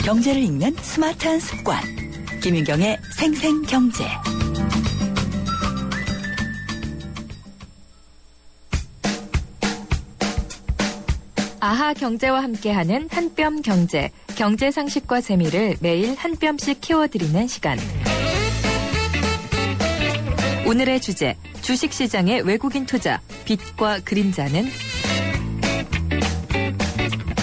경제를 읽는 스마트한 습관. 김윤경의 생생경제. 아하 경제와 함께하는 한뼘 경제, 경제 상식과 재미를 매일 한 뼘씩 키워드리는 시간. 오늘의 주제, 주식시장의 외국인 투자, 빛과 그림자는?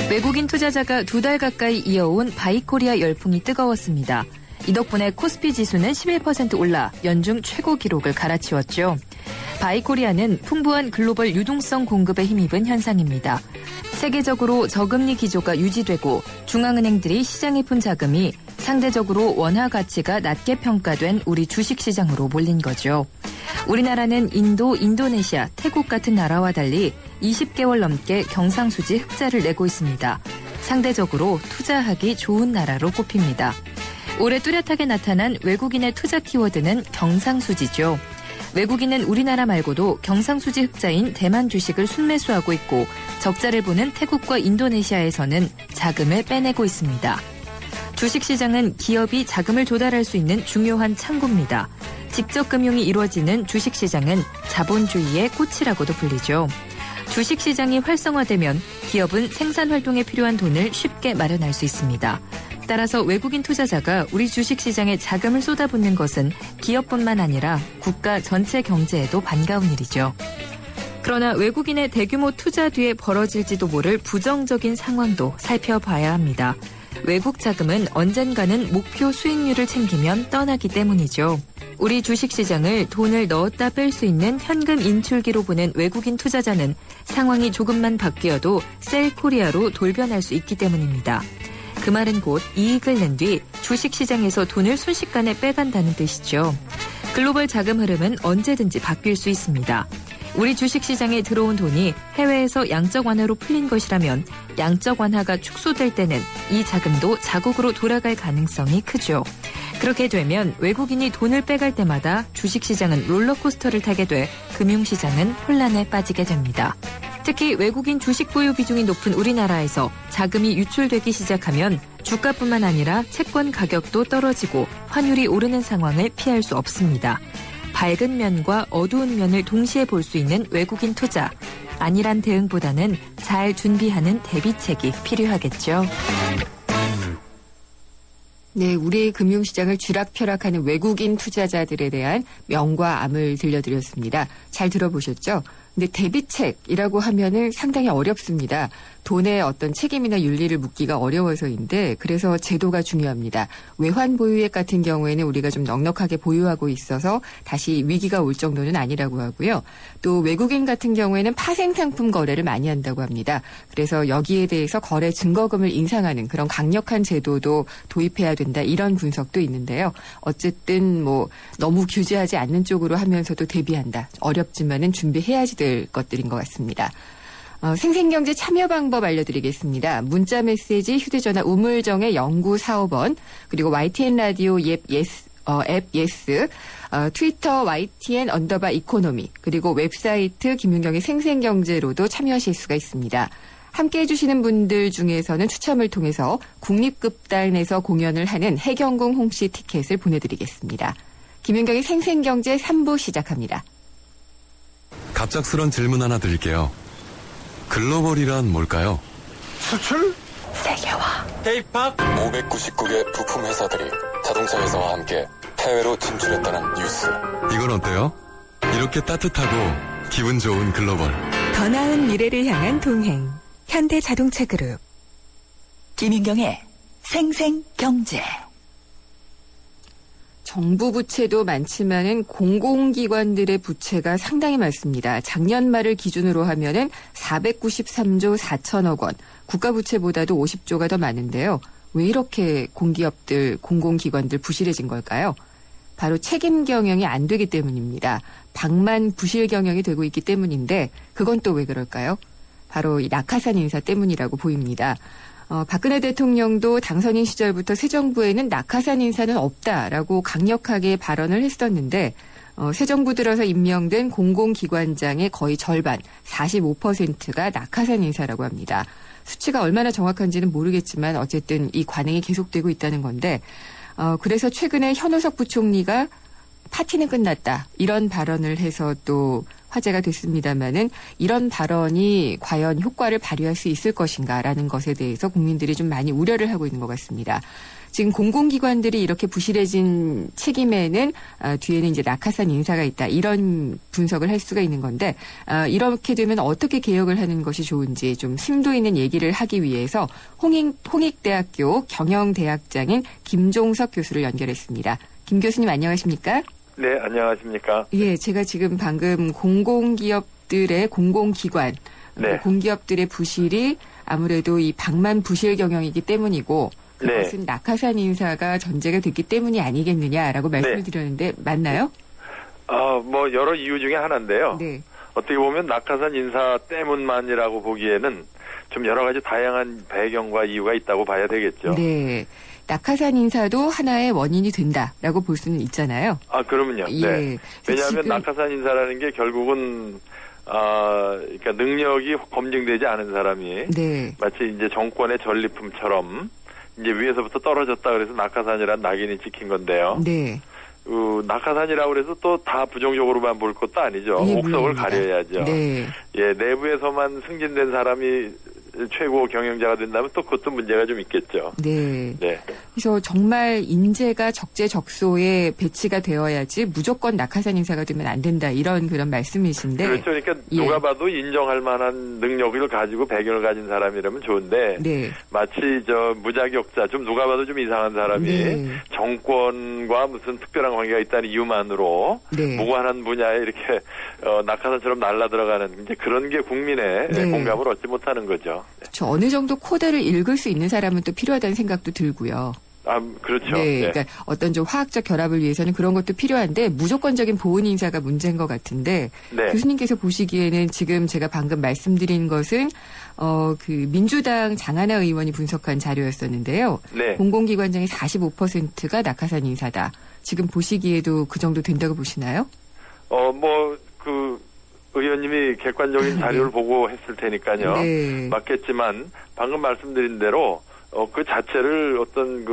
외국인 투자자가 2달 가까이 이어온 바이코리아 열풍이 뜨거웠습니다. 이 덕분에 코스피 지수는 11% 올라 연중 최고 기록을 갈아치웠죠. 바이코리아는 풍부한 글로벌 유동성 공급에 힘입은 현상입니다. 세계적으로 저금리 기조가 유지되고 중앙은행들이 시장에 푼 자금이 상대적으로 원화 가치가 낮게 평가된 우리 주식시장으로 몰린 거죠. 우리나라는 인도, 인도네시아, 태국 같은 나라와 달리 20개월 넘게 경상수지 흑자를 내고 있습니다. 상대적으로 투자하기 좋은 나라로 꼽힙니다. 올해 뚜렷하게 나타난 외국인의 투자 키워드는 경상수지죠. 외국인은 우리나라 말고도 경상수지 흑자인 대만 주식을 순매수하고 있고 적자를 보는 태국과 인도네시아에서는 자금을 빼내고 있습니다. 주식시장은 기업이 자금을 조달할 수 있는 중요한 창구입니다. 직접 금융이 이루어지는 주식시장은 자본주의의 꽃이라고도 불리죠. 주식시장이 활성화되면 기업은 생산활동에 필요한 돈을 쉽게 마련할 수 있습니다. 따라서 외국인 투자자가 우리 주식시장에 자금을 쏟아붓는 것은 기업뿐만 아니라 국가 전체 경제에도 반가운 일이죠. 그러나 외국인의 대규모 투자 뒤에 벌어질지도 모를 부정적인 상황도 살펴봐야 합니다. 외국 자금은 언젠가는 목표 수익률을 챙기면 떠나기 때문이죠. 우리 주식시장을 돈을 넣었다 뺄 수 있는 현금 인출기로 보는 외국인 투자자는 상황이 조금만 바뀌어도 셀코리아로 돌변할 수 있기 때문입니다. 그 말은 곧 이익을 낸 뒤 주식시장에서 돈을 순식간에 빼간다는 뜻이죠. 글로벌 자금 흐름은 언제든지 바뀔 수 있습니다. 우리 주식시장에 들어온 돈이 해외에서 양적 완화로 풀린 것이라면 양적 완화가 축소될 때는 이 자금도 자국으로 돌아갈 가능성이 크죠. 그렇게 되면 외국인이 돈을 빼갈 때마다 주식시장은 롤러코스터를 타게 돼 금융시장은 혼란에 빠지게 됩니다. 특히 외국인 주식 보유 비중이 높은 우리나라에서 자금이 유출되기 시작하면 주가뿐만 아니라 채권 가격도 떨어지고 환율이 오르는 상황을 피할 수 없습니다. 밝은 면과 어두운 면을 동시에 볼 수 있는 외국인 투자. 안일한 대응보다는 잘 준비하는 대비책이 필요하겠죠. 네, 우리 금융시장을 쥐락펴락하는 외국인 투자자들에 대한 명과 암을 들려드렸습니다. 잘 들어보셨죠? 근데 대비책이라고 하면은 상당히 어렵습니다. 돈의 어떤 책임이나 윤리를 묻기가 어려워서인데 그래서 제도가 중요합니다. 외환 보유액 같은 경우에는 우리가 좀 넉넉하게 보유하고 있어서 다시 위기가 올 정도는 아니라고 하고요. 또 외국인 같은 경우에는 파생 상품 거래를 많이 한다고 합니다. 그래서 여기에 대해서 거래 증거금을 인상하는 그런 강력한 제도도 도입해야 된다. 이런 분석도 있는데요. 어쨌든 뭐 너무 규제하지 않는 쪽으로 하면서도 대비한다. 어렵지만은 준비해야지 될 것들인 것 같습니다. 생생경제 참여 방법 알려드리겠습니다. 문자 메시지 휴대전화 우물정의 0945번 그리고 YTN 라디오 앱 예스 트위터 YTN_이코노미 그리고 웹사이트 김윤경의 생생경제로도 참여하실 수가 있습니다. 함께해 주시는 분들 중에서는 추첨을 통해서 국립극단에서 공연을 하는 해경궁 홍씨 티켓을 보내드리겠습니다. 김윤경의 생생경제 3부 시작합니다. 갑작스런 질문 하나 드릴게요. 글로벌이란 뭘까요? 수출? 세계화. K-POP? 599개 부품 회사들이 자동차 회사와 함께 해외로 진출했다는 뉴스. 이건 어때요? 이렇게 따뜻하고 기분 좋은 글로벌. 더 나은 미래를 향한 동행. 현대자동차그룹. 김윤경의 생생경제. 정부 부채도 많지만은 공공기관들의 부채가 상당히 많습니다. 작년 말을 기준으로 하면은 493조 4천억 원, 국가 부채보다도 50조가 더 많은데요. 왜 이렇게 공기업들, 공공기관들 부실해진 걸까요? 바로 책임 경영이 안 되기 때문입니다. 방만 부실 경영이 되고 있기 때문인데 그건 또 왜 그럴까요? 바로 이 낙하산 인사 때문이라고 보입니다. 박근혜 대통령도 당선인 시절부터 새 정부에는 낙하산 인사는 없다라고 강력하게 발언을 했었는데 새 정부 들어서 임명된 공공기관장의 거의 절반, 45%가 낙하산 인사라고 합니다. 수치가 얼마나 정확한지는 모르겠지만 어쨌든 이 관행이 계속되고 있다는 건데 그래서 최근에 현우석 부총리가 파티는 끝났다 이런 발언을 해서 또 화제가 됐습니다마는 이런 발언이 과연 효과를 발휘할 수 있을 것인가라는 것에 대해서 국민들이 좀 많이 우려를 하고 있는 것 같습니다. 지금 공공기관들이 이렇게 부실해진 책임에는 뒤에는 이제 낙하산 인사가 있다 이런 분석을 할 수가 있는 건데 이렇게 되면 어떻게 개혁을 하는 것이 좋은지 좀 심도 있는 얘기를 하기 위해서 홍익대학교 경영대학장인 김종석 교수를 연결했습니다. 김 교수님 안녕하십니까? 네, 안녕하십니까? 예, 제가 지금 방금 공공기업들의 공공기관, 네. 공기업들의 부실이 아무래도 이 방만 부실 경영이기 때문이고 그것은 네. 낙하산 인사가 전제가 됐기 때문이 아니겠느냐라고 말씀을 네. 드렸는데 맞나요? 뭐 여러 이유 중에 하나인데요. 네. 어떻게 보면 낙하산 인사 때문만이라고 보기에는 좀 여러 가지 다양한 배경과 이유가 있다고 봐야 되겠죠. 네. 낙하산 인사도 하나의 원인이 된다라고 볼 수는 있잖아요. 그러면요. 예. 네. 왜냐하면 지금 낙하산 인사라는 게 결국은 그러니까 능력이 검증되지 않은 사람이 네. 마치 이제 정권의 전리품처럼 이제 위에서부터 떨어졌다 그래서 낙하산이란 낙인이 찍힌 건데요. 네. 낙하산이라고 그래서 또 다 부정적으로만 볼 것도 아니죠. 예, 옥석을 물론입니다. 가려야죠. 네. 예, 내부에서만 승진된 사람이 최고 경영자가 된다면 또 그것도 문제가 좀 있겠죠. 네. 네. 그래서 정말 인재가 적재적소에 배치가 되어야지 무조건 낙하산 인사가 되면 안 된다 이런 그런 말씀이신데. 그렇죠. 그러니까 예. 누가 봐도 인정할 만한 능력을 가지고 배경을 가진 사람이라면 좋은데 네. 마치 무자격자 좀 누가 봐도 좀 이상한 사람이 네. 정권과 무슨 특별한 관계가 있다는 이유만으로 네. 무관한 분야에 이렇게 낙하산처럼 날라 들어가는 이제 그런 게 국민의 네. 공감을 얻지 못하는 거죠. 저 어느 정도 코드를 읽을 수 있는 사람은 또 필요하다는 생각도 들고요. 그렇죠. 네, 네. 그러니까 어떤 좀 화학적 결합을 위해서는 그런 것도 필요한데 무조건적인 보훈 인사가 문제인 것 같은데 네. 교수님께서 보시기에는 지금 제가 방금 말씀드린 것은 그 민주당 장하나 의원이 분석한 자료였었는데요. 네. 공공기관장의 45%가 낙하산 인사다. 지금 보시기에도 그 정도 된다고 보시나요? 의원님이 객관적인 자료를 보고 했을 테니까요. 네. 맞겠지만 방금 말씀드린 대로 그 자체를 어떤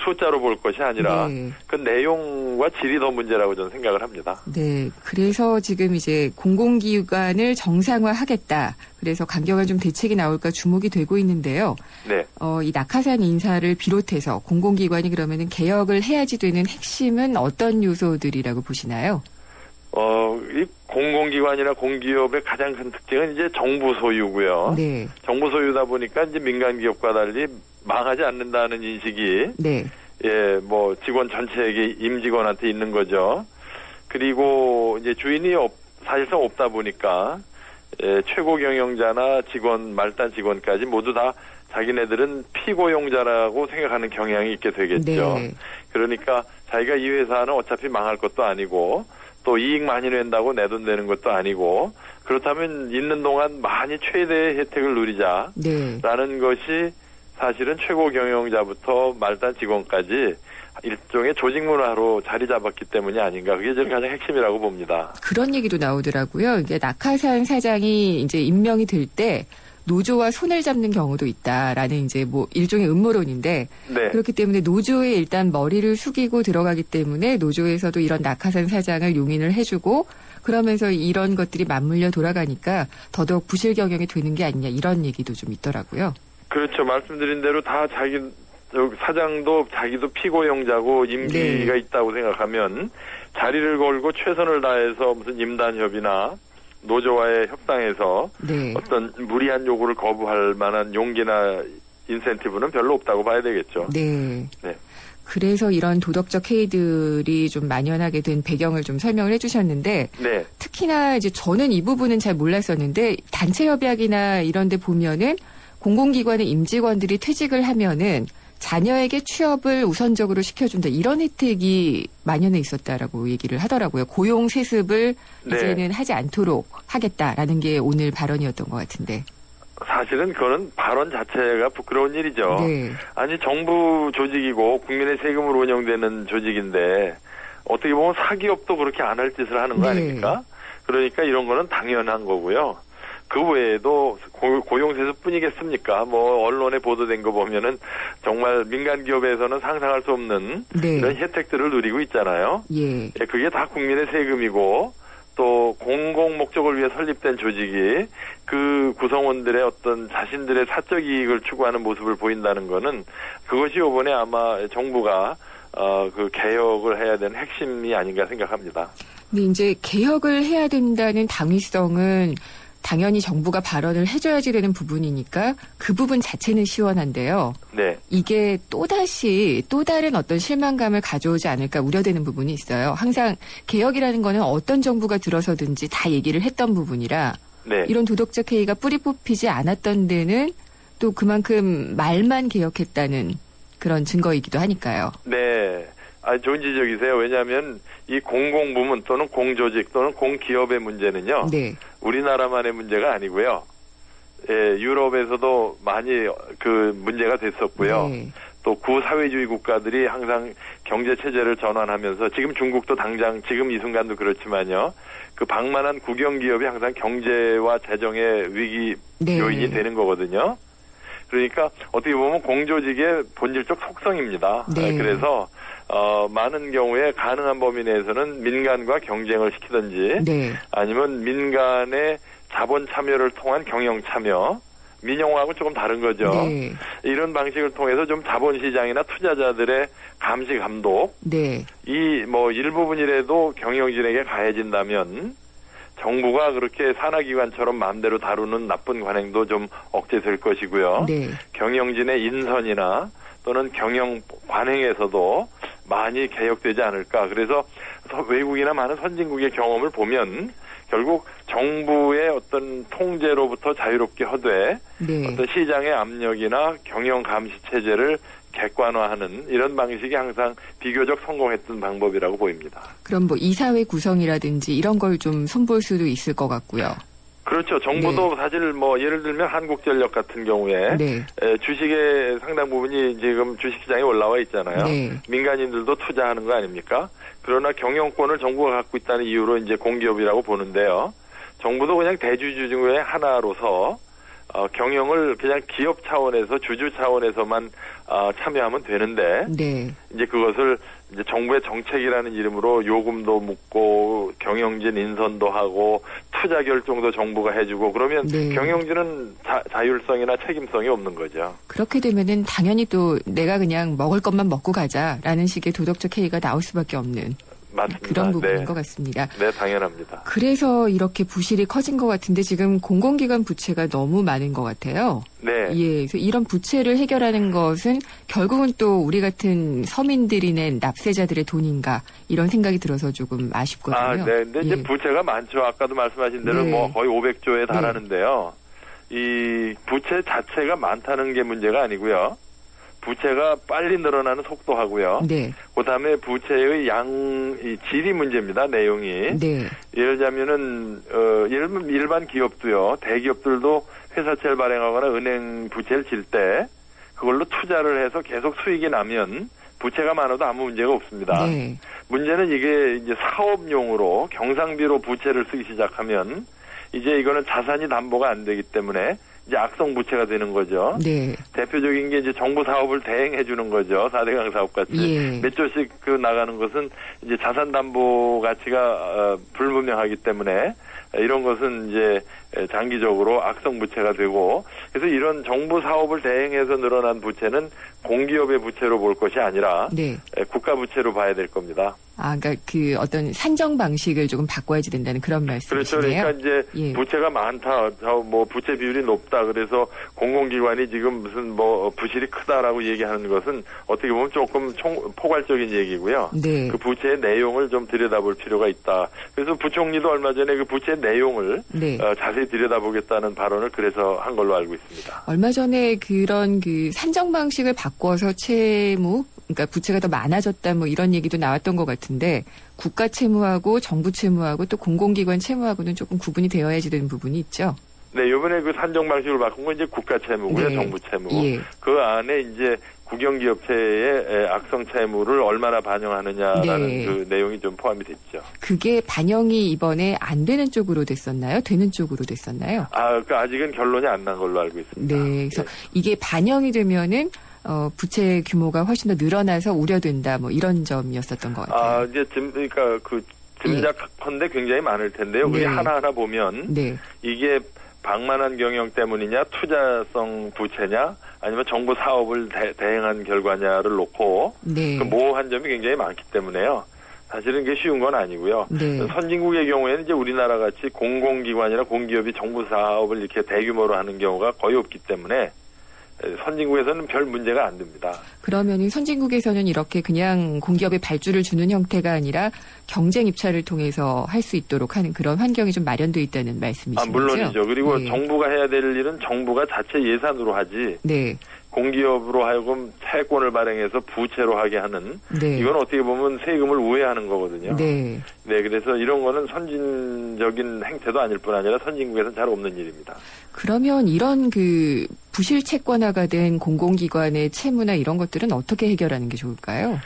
숫자로 볼 것이 아니라 네. 그 내용과 질이 더 문제라고 저는 생각을 합니다. 네. 그래서 지금 이제 공공기관을 정상화하겠다. 그래서 강경한 좀 대책이 나올까 주목이 되고 있는데요. 네. 이 낙하산 인사를 비롯해서 공공기관이 그러면은 개혁을 해야지 되는 핵심은 어떤 요소들이라고 보시나요? 이 공공기관이나 공기업의 가장 큰 특징은 이제 정부 소유고요. 네. 정부 소유다 보니까 이제 민간 기업과 달리 망하지 않는다는 인식이 네. 직원 전체에게 임직원한테 있는 거죠. 그리고 이제 주인이 사실상 없다 보니까 최고 경영자나 직원, 말단 직원까지 모두 다 자기네들은 피고용자라고 생각하는 경향이 있게 되겠죠. 네. 그러니까 자기가 이 회사는 어차피 망할 것도 아니고 또 이익 많이 낸다고 내 돈 내는 것도 아니고 그렇다면 있는 동안 많이 최대의 혜택을 누리자라는 네. 것이 사실은 최고 경영자부터 말단 직원까지 일종의 조직 문화로 자리 잡았기 때문이 아닌가. 그게 저는 가장 핵심이라고 봅니다. 그런 얘기도 나오더라고요. 이게 낙하산 사장이 이제 임명이 될 때 노조와 손을 잡는 경우도 있다라는 이제 일종의 음모론인데 네. 그렇기 때문에 노조에 일단 머리를 숙이고 들어가기 때문에 노조에서도 이런 낙하산 사장을 용인을 해주고 그러면서 이런 것들이 맞물려 돌아가니까 더더욱 부실 경영이 되는 게 아니냐 이런 얘기도 좀 있더라고요. 그렇죠. 말씀드린 대로 다 사장도 자기도 피고용자고 임기가 네. 있다고 생각하면 자리를 걸고 최선을 다해서 무슨 임단협이나 노조와의 협상에서 네. 어떤 무리한 요구를 거부할 만한 용기나 인센티브는 별로 없다고 봐야 되겠죠. 네. 네. 그래서 이런 도덕적 해이들이 좀 만연하게 된 배경을 좀 설명을 해주셨는데 네. 특히나 이제 저는 이 부분은 잘 몰랐었는데 단체 협약이나 이런 데 보면은 공공기관의 임직원들이 퇴직을 하면은 자녀에게 취업을 우선적으로 시켜준다. 이런 혜택이 만연해 있었다라고 얘기를 하더라고요. 고용 세습을 네. 이제는 하지 않도록 하겠다라는 게 오늘 발언이었던 것 같은데. 사실은 그거는 발언 자체가 부끄러운 일이죠. 네. 아니 정부 조직이고 국민의 세금으로 운영되는 조직인데 어떻게 보면 사기업도 그렇게 안 할 짓을 하는 거 네. 아닙니까? 그러니까 이런 거는 당연한 거고요. 그 외에도 고용세수뿐이겠습니까? 뭐 언론에 보도된 거 보면은 정말 민간 기업에서는 상상할 수 없는 네. 이런 혜택들을 누리고 있잖아요. 예. 예, 그게 다 국민의 세금이고 또 공공 목적을 위해 설립된 조직이 그 구성원들의 어떤 자신들의 사적 이익을 추구하는 모습을 보인다는 거는 그것이 이번에 아마 정부가 그 개혁을 해야 되는 핵심이 아닌가 생각합니다. 근데 이제 개혁을 해야 된다는 당위성은 당연히 정부가 발언을 해줘야지 되는 부분이니까 그 부분 자체는 시원한데요. 네. 이게 또다시 또 다른 어떤 실망감을 가져오지 않을까 우려되는 부분이 있어요. 항상 개혁이라는 거는 어떤 정부가 들어서든지 다 얘기를 했던 부분이라 네. 이런 도덕적 해이가 뿌리 뽑히지 않았던 데는 또 그만큼 말만 개혁했다는 그런 증거이기도 하니까요. 네. 좋은 지적이세요. 왜냐하면 이 공공부문 또는 공조직 또는 공기업의 문제는요. 네. 우리나라만의 문제가 아니고요. 예, 유럽에서도 많이 그 문제가 됐었고요. 네. 또 구사회주의 국가들이 항상 경제 체제를 전환하면서 지금 중국도 당장 지금 이 순간도 그렇지만요. 그 방만한 국영 기업이 항상 경제와 재정의 위기 네. 요인이 되는 거거든요. 그러니까 어떻게 보면 공조직의 본질적 속성입니다. 네. 그래서 많은 경우에 가능한 범위 내에서는 민간과 경쟁을 시키든지 네. 아니면 민간의 자본 참여를 통한 경영 참여, 민영화하고 조금 다른 거죠. 네. 이런 방식을 통해서 좀 자본시장이나 투자자들의 감시 감독, 네. 이 뭐 일부분이라도 경영진에게 가해진다면 정부가 그렇게 산하기관처럼 마음대로 다루는 나쁜 관행도 좀 억제될 것이고요. 네. 경영진의 인선이나 또는 경영 관행에서도 많이 개혁되지 않을까. 그래서 외국이나 많은 선진국의 경험을 보면 결국 정부의 어떤 통제로부터 자유롭게 허되 네. 어떤 시장의 압력이나 경영 감시 체제를 객관화하는 이런 방식이 항상 비교적 성공했던 방법이라고 보입니다. 그럼 뭐 이사회 구성이라든지 이런 걸 좀 손볼 수도 있을 것 같고요. 그렇죠. 정부도 사실 뭐 예를 들면 한국전력 같은 경우에 네. 주식의 상당 부분이 지금 주식시장에 올라와 있잖아요. 네. 민간인들도 투자하는 거 아닙니까? 그러나 경영권을 정부가 갖고 있다는 이유로 이제 공기업이라고 보는데요. 정부도 그냥 대주주 중에 하나로서 경영을 그냥 기업 차원에서 주주 차원에서만 참여하면 되는데 네. 이제 그것을 이제 정부의 정책이라는 이름으로 요금도 묻고 경영진 인선도 하고 투자 결정도 정부가 해주고 그러면 네. 경영진은 자율성이나 책임성이 없는 거죠. 그렇게 되면은 당연히 또 내가 그냥 먹을 것만 먹고 가자라는 식의 도덕적 해이가 나올 수밖에 없는 맞습니다. 그런 부분인 네. 것 같습니다. 네, 당연합니다. 그래서 이렇게 부실이 커진 것 같은데 지금 공공기관 부채가 너무 많은 것 같아요. 네. 예, 그래서 이런 부채를 해결하는 것은 결국은 또 우리 같은 서민들이 낸 납세자들의 돈인가 이런 생각이 들어서 조금 아쉽거든요. 네. 근데 이제 예. 부채가 많죠. 아까도 말씀하신 대로 네. 뭐 거의 500조에 달하는데요. 이 부채 자체가 많다는 게 문제가 아니고요. 부채가 빨리 늘어나는 속도하고요. 네. 그다음에 부채의 이 질이 문제입니다. 내용이. 네. 예를 들자면은 일반 기업도요. 대기업들도 회사채를 발행하거나 은행 부채를 질 때 그걸로 투자를 해서 계속 수익이 나면 부채가 많아도 아무 문제가 없습니다. 네. 문제는 이게 이제 사업용으로 경상비로 부채를 쓰기 시작하면 이제 이거는 자산이 담보가 안 되기 때문에 이제 악성 부채가 되는 거죠. 네. 대표적인 게 이제 정부 사업을 대행해 주는 거죠. 4대강 사업 같이. 예. 몇 조씩 그 나가는 것은 이제 자산 담보 가치가 불분명하기 때문에 이런 것은 이제 장기적으로 악성 부채가 되고 그래서 이런 정부 사업을 대행해서 늘어난 부채는 공기업의 부채로 볼 것이 아니라 네. 국가 부채로 봐야 될 겁니다. 그러니까 그 어떤 산정 방식을 조금 바꿔야지 된다는 그런 그렇죠. 말씀이시네요. 그러니까 이제 예. 부채가 많다, 뭐 부채 비율이 높다. 그래서 공공기관이 지금 무슨 뭐 부실이 크다라고 얘기하는 것은 어떻게 보면 조금 포괄적인 얘기고요. 네. 그 부채의 내용을 좀 들여다볼 필요가 있다. 그래서 부총리도 얼마 전에 그 부채 내용을 네. 자세히 들여다보겠다는 발언을 그래서 한 걸로 알고 있습니다. 얼마 전에 그런 그 산정 방식을 바꿔서 채무, 그러니까 부채가 더 많아졌다 뭐 이런 얘기도 나왔던 것 같은데 국가 채무하고 정부 채무하고 또 공공기관 채무하고는 조금 구분이 되어야지 되는 부분이 있죠. 네, 이번에 그 산정 방식을 바꾼 건 이제 국가 채무고요, 네. 정부 채무. 예. 그 안에 이제 국영기업체의 악성 채무를 얼마나 반영하느냐라는 네. 그 내용이 좀 포함이 됐죠. 그게 반영이 이번에 안 되는 쪽으로 됐었나요? 되는 쪽으로 됐었나요? 그 아직은 결론이 안 난 걸로 알고 있습니다. 네. 그래서 이게 반영이 되면은 부채 규모가 훨씬 더 늘어나서 우려된다. 뭐 이런 점이었었던 것 같아요. 이제 그러니까 그 짐작컨대 굉장히 많을 텐데요. 우리 네. 하나하나 보면 네. 이게 방만한 경영 때문이냐, 투자성 부채냐, 아니면 정부 사업을 대행한 결과냐를 놓고 네. 그 모호한 점이 굉장히 많기 때문에요. 사실은 그게 쉬운 건 아니고요. 네. 선진국의 경우에는 이제 우리나라 같이 공공기관이나 공기업이 정부 사업을 이렇게 대규모로 하는 경우가 거의 없기 때문에 선진국에서는 별 문제가 안 됩니다. 그러면 선진국에서는 이렇게 그냥 공기업에 발주를 주는 형태가 아니라 경쟁 입찰을 통해서 할 수 있도록 하는 그런 환경이 좀 마련되어 있다는 말씀이시죠? 물론이죠. 그리고 네. 정부가 해야 될 일은 정부가 자체 예산으로 하지 네. 공기업으로 하여금 채권을 발행해서 부채로 하게 하는 네. 이건 어떻게 보면 세금을 우회하는 거거든요. 네. 네, 그래서 이런 거는 선진적인 행태도 아닐 뿐 아니라 선진국에서는 잘 없는 일입니다. 그러면 이런 그 부실 채권화가 된 공공기관의 채무나 이런 것들은 어떻게 해결하는 게 좋을까요?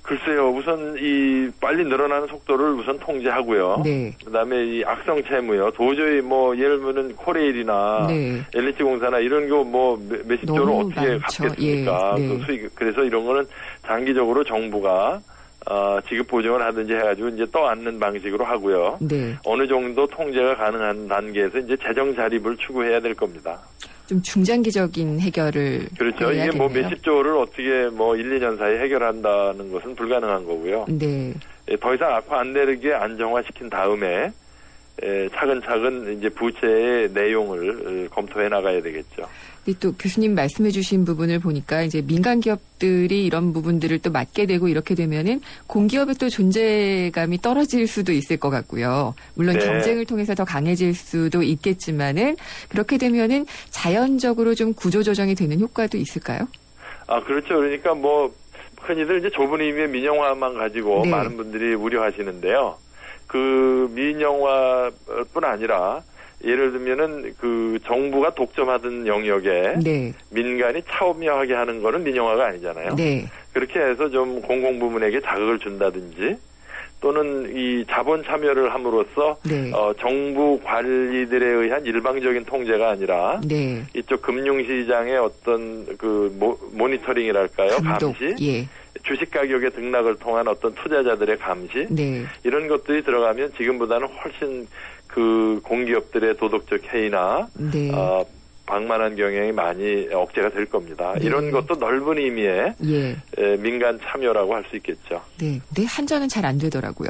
글쎄요, 우선 이 빨리 늘어나는 속도를 우선 통제하고요. 네. 그다음에 이 악성 채무요. 도저히 뭐 예를 들면 코레일이나 네. LH공사나 이런 거 뭐 몇십 조를 너무 어떻게 많죠. 갚겠습니까? 예, 네. 그 수익. 그래서 이런 거는 장기적으로 정부가 지급 보증을 하든지 해가지고 이제 떠안는 방식으로 하고요. 네. 어느 정도 통제가 가능한 단계에서 이제 재정 자립을 추구해야 될 겁니다. 좀 중장기적인 해결을 그렇죠. 이게 뭐 해야겠네요. 몇십 조를 어떻게 뭐 1, 2년 사이에 해결한다는 것은 불가능한 거고요. 네. 더 이상 악화 안 되게 안정화시킨 다음에 차근차근 이제 부채의 내용을 검토해 나가야 되겠죠. 근데 또 교수님 말씀해 주신 부분을 보니까 이제 민간 기업들이 이런 부분들을 또 맡게 되고 이렇게 되면은 공기업의 또 존재감이 떨어질 수도 있을 것 같고요. 물론 네. 경쟁을 통해서 더 강해질 수도 있겠지만은 그렇게 되면은 자연적으로 좀 구조 조정이 되는 효과도 있을까요? 그렇죠. 그러니까 뭐 흔히들 이제 좁은 의미의 민영화만 가지고 네. 많은 분들이 우려하시는데요. 그 민영화뿐 아니라 예를 들면은 그 정부가 독점하던 영역에 네. 민간이 참여하게 하는 거는 민영화가 아니잖아요. 네. 그렇게 해서 좀 공공부문에게 자극을 준다든지 또는 이 자본 참여를 함으로써 네. 정부 관리들에 의한 일방적인 통제가 아니라 네. 이쪽 금융시장의 어떤 그 모니터링이랄까요? 감독. 감시, 예. 주식 가격의 등락을 통한 어떤 투자자들의 감시, 네. 이런 것들이 들어가면 지금보다는 훨씬 그 공기업들의 도덕적 해이나 네. 방만한 경영이 많이 억제가 될 겁니다. 네. 이런 것도 넓은 의미의 예. 민간 참여라고 할 수 있겠죠. 네. 근데 한전은 잘 안 되더라고요.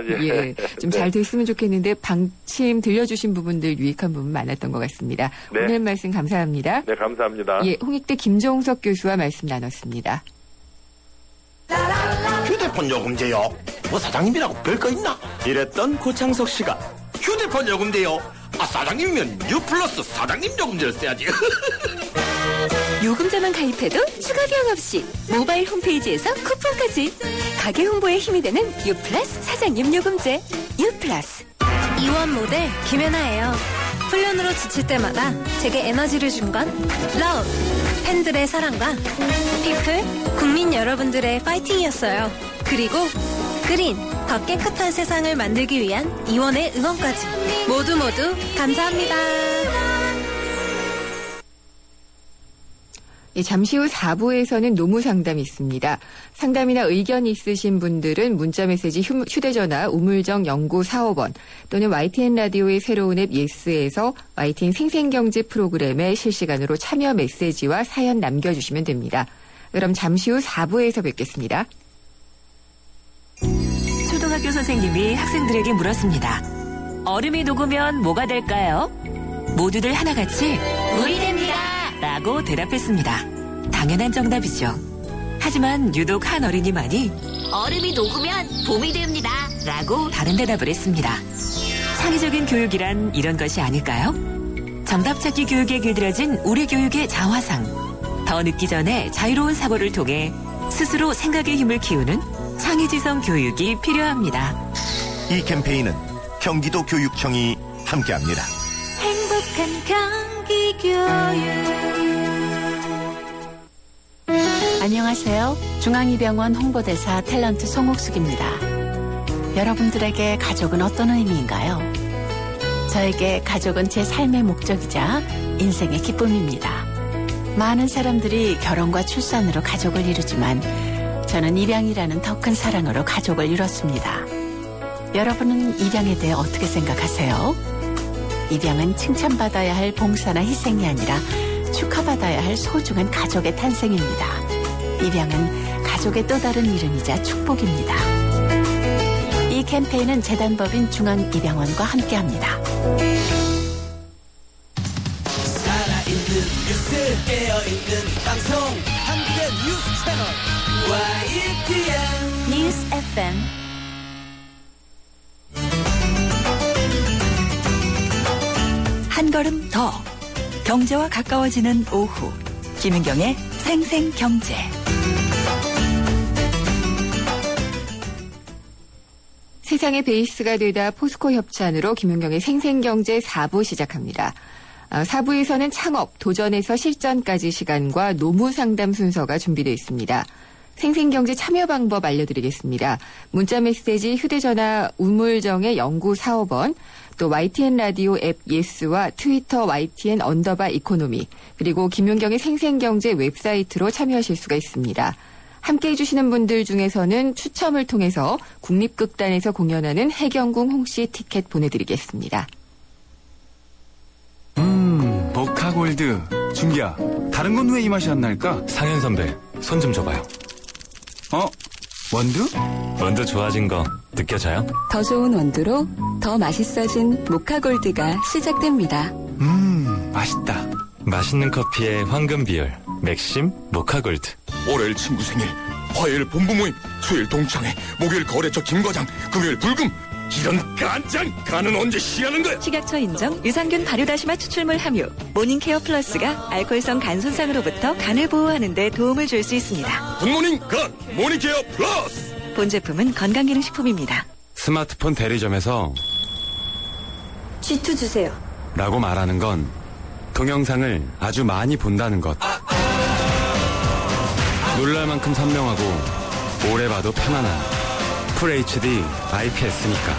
예. 예. 좀 잘 됐으면 좋겠는데 방침 들려주신 부분들 유익한 부분 많았던 것 같습니다. 네. 오늘 말씀 감사합니다. 네, 감사합니다. 예, 홍익대 김종석 교수와 말씀 나눴습니다. 휴대폰 요금제요? 뭐 사장님이라고 별거 있나? 이랬던 고창석 씨가 휴대폰 요금제요? 사장님이면 U+ 사장님 요금제를 써야지. 요금제만 가입해도 추가 비용 없이 모바일 홈페이지에서 쿠폰까지 가게 홍보에 힘이 되는 U+ 사장님 요금제 U+. 이원 모델 김연아예요. 훈련으로 지칠 때마다 제게 에너지를 준 건 러브, 팬들의 사랑과 피플, 국민 여러분들의 파이팅이었어요. 그리고 그린, 더 깨끗한 세상을 만들기 위한 이원의 응원까지 모두 감사합니다. 예, 잠시 후 4부에서는 노무 상담이 있습니다. 상담이나 의견 있으신 분들은 문자메시지 휴대전화 우물정 0945번 또는 YTN 라디오의 새로운 앱 예스에서 YTN 생생경제 프로그램에 실시간으로 참여 메시지와 사연 남겨주시면 됩니다. 그럼 잠시 후 4부에서 뵙겠습니다. 초등학교 선생님이 학생들에게 물었습니다. 얼음이 녹으면 뭐가 될까요? 모두들 하나같이 물이 됩니다. 라고 대답했습니다. 당연한 정답이죠. 하지만 유독 한 어린이만이 얼음이 녹으면 봄이 됩니다. 라고 다른 대답을 했습니다. 창의적인 교육이란 이런 것이 아닐까요? 정답 찾기 교육에 길들여진 우리 교육의 자화상. 더 늦기 전에 자유로운 사고를 통해 스스로 생각의 힘을 키우는 창의지성 교육이 필요합니다. 이 캠페인은 경기도 교육청이 함께합니다. 행복한 경기 교육. 안녕하세요. 중앙이병원 홍보대사 탤런트 송옥숙입니다. 여러분들에게 가족은 어떤 의미인가요? 저에게 가족은 제 삶의 목적이자 인생의 기쁨입니다. 많은 사람들이 결혼과 출산으로 가족을 이루지만 저는 입양이라는 더 큰 사랑으로 가족을 이뤘습니다. 여러분은 입양에 대해 어떻게 생각하세요? 입양은 칭찬받아야 할 봉사나 희생이 아니라 축하받아야 할 소중한 가족의 탄생입니다. 입양은 가족의 또 다른 이름이자 축복입니다. 이 캠페인은 재단법인 중앙입양원과 함께합니다. 살아있는 뉴스 깨어있는 방송 한국의 뉴스 채널 YTN 뉴스 FM 한 걸음 더 경제와 가까워지는 오후 김은경의 생생경제. 세상의 베이스가 되다 포스코 협찬으로 김윤경의 생생경제 4부 시작합니다. 4부에서는 창업, 도전에서 실전까지 시간과 노무상담 순서가 준비되어 있습니다. 생생경제 참여 방법 알려드리겠습니다. 문자메시지 휴대전화 우물정의 0945번, 또 YTN 라디오 앱 예스와 트위터 YTN _이코노미, 그리고 김윤경의 생생경제 웹사이트로 참여하실 수가 있습니다. 함께해 주시는 분들 중에서는 추첨을 통해서 국립극단에서 공연하는 해경궁 홍씨 티켓 보내드리겠습니다. 모카골드. 준기야, 다른 건 왜 이 맛이 안 날까? 상현 선배, 손 좀 줘봐요. 원두? 원두 좋아진 거 느껴져요? 더 좋은 원두로 더 맛있어진 모카골드가 시작됩니다. 맛있다. 맛있는 커피의 황금 비율, 맥심 모카골드. 월요일 친구 생일, 화요일 본부 모임, 수요일 동창회, 목요일 거래처 김과장, 금요일 불금. 이런 간장! 간은 언제 쉬하는 거야? 식약처 인정 유산균 발효다시마 추출물 함유 모닝케어 플러스가 알코올성 간 손상으로부터 간을 보호하는 데 도움을 줄 수 있습니다. 굿모닝 간 모닝케어 플러스. 본 제품은 건강기능식품입니다. 스마트폰 대리점에서 G2 주세요. 라고 말하는 건 동영상을 아주 많이 본다는 것. 놀랄 만큼 선명하고 오래 봐도 편안한 FHD IPS니까.